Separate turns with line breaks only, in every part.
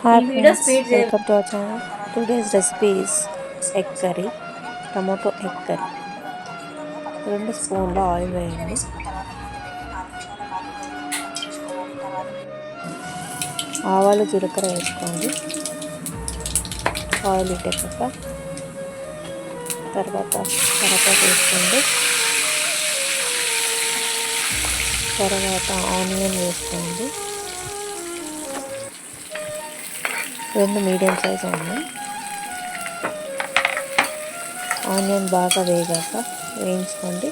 Hi friends, welcome to our channel. Today's recipe is egg curry, tomato egg curry. 2 స్పూన్ల oil వేయండి. ఆవాలు జీలకర్ర వేసుకోండి. ఆయిల్ ఇటెక్కాక తర్వాత కరివేపాకు వేసుకోండి. తర్వాత ఆనియన్ వేసుకోండి. 2 మీడియం సైజ్ ఆనియన్ బాగా వేయించుకోండి.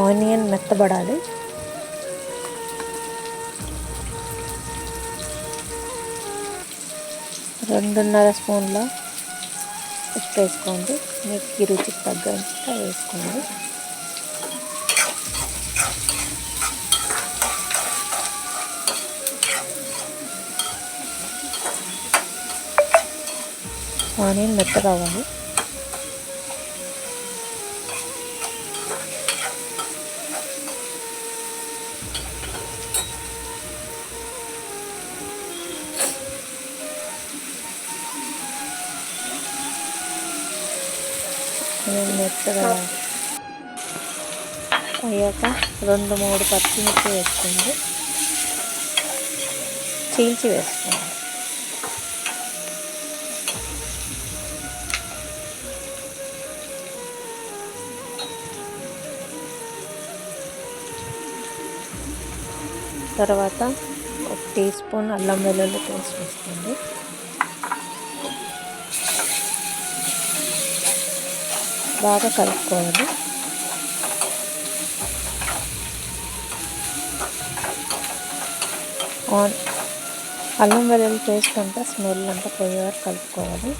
ఆనియన్ మెత్తబడాలి. రెండున్నర స్పూన్ల ఉప్పు వేసుకోండి. మీకు రుచికి తగ్గంత వేసుకోండి. ఆనియన్ మెత్త కావాలి. మెత్తగా అయ్యాక 2-3 పచ్చిమిర్చి వేసుకోండి. చీల్చి వేసుకోండి. తర్వాత 1 టీ స్పూన్ అల్లం వెల్లుల్లి పేస్ట్ వేసుకోండి. బాగా కలుపుకోవాలి. అల్లం వెల్లుల్లి పేస్ట్ అంతా స్మెల్ అంతా పోయే వరకు కలుపుకోవాలి.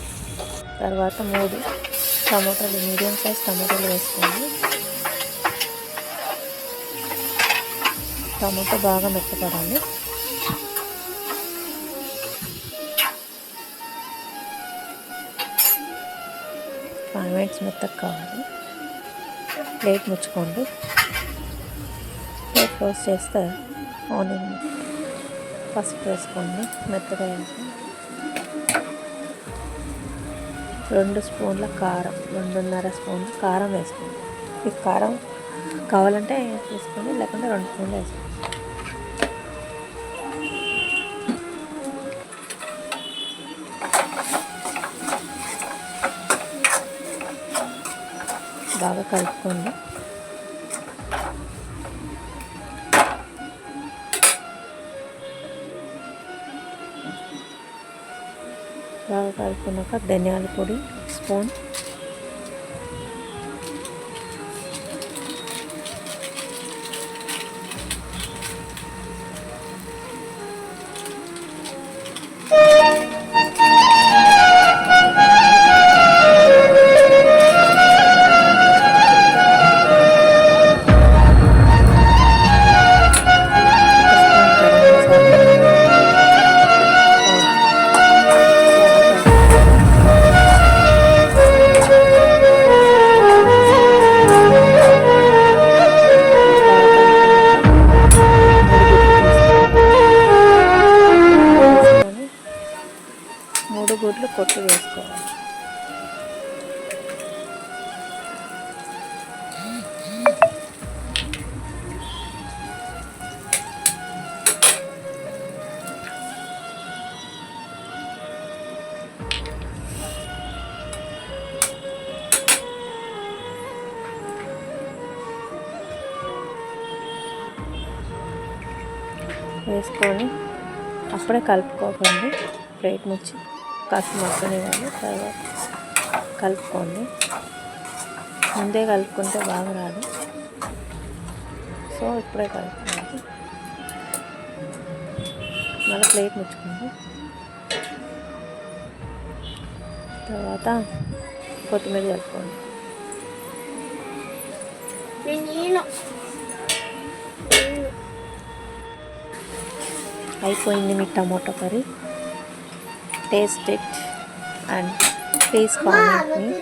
తర్వాత 3 టమాటాలు, మీడియం సైజ్ టమాటాలు వేసుకోండి. టమాటా బాగా మెత్తపడాలి. మెత్తగా కావాలి. ప్లేట్ ముచ్చుకోండి. ప్లేట్ క్లోజ్ చేస్తే ఆనియన్ పసుపు వేసుకోండి. మెత్తగా 2 స్పూన్ల కారం, 2.5 స్పూన్ల కారం వేసుకోండి. మీకు కారం కావాలంటే వేసుకోండి, లేకుంటే 2 స్పూన్లు వేసుకోండి. బాగా కలుపుకోండి. బాగా కలుపుకున్నాక ధనియాల పొడి 1 స్పూన్, గుడ్లు కొట్టి వేసుకోవాలి. వేసుకొని అప్పుడే కలుపుకోకండి. ప్లేట్ ముచ్చి కాస్త మగ్గనివ్వాలి. తర్వాత కలుపుకోండి. ముందే కలుపుకుంటే బాగా రాదు. సో ఇప్పుడే కలుపుకోవాలి. మళ్ళీ ప్లేట్ ముచ్చుకోండి. తర్వాత కొత్తిమీర కలుపుకోండి. అయిపోయింది మీ tomato curry. Taste it and తీసుకో ఆమెకి.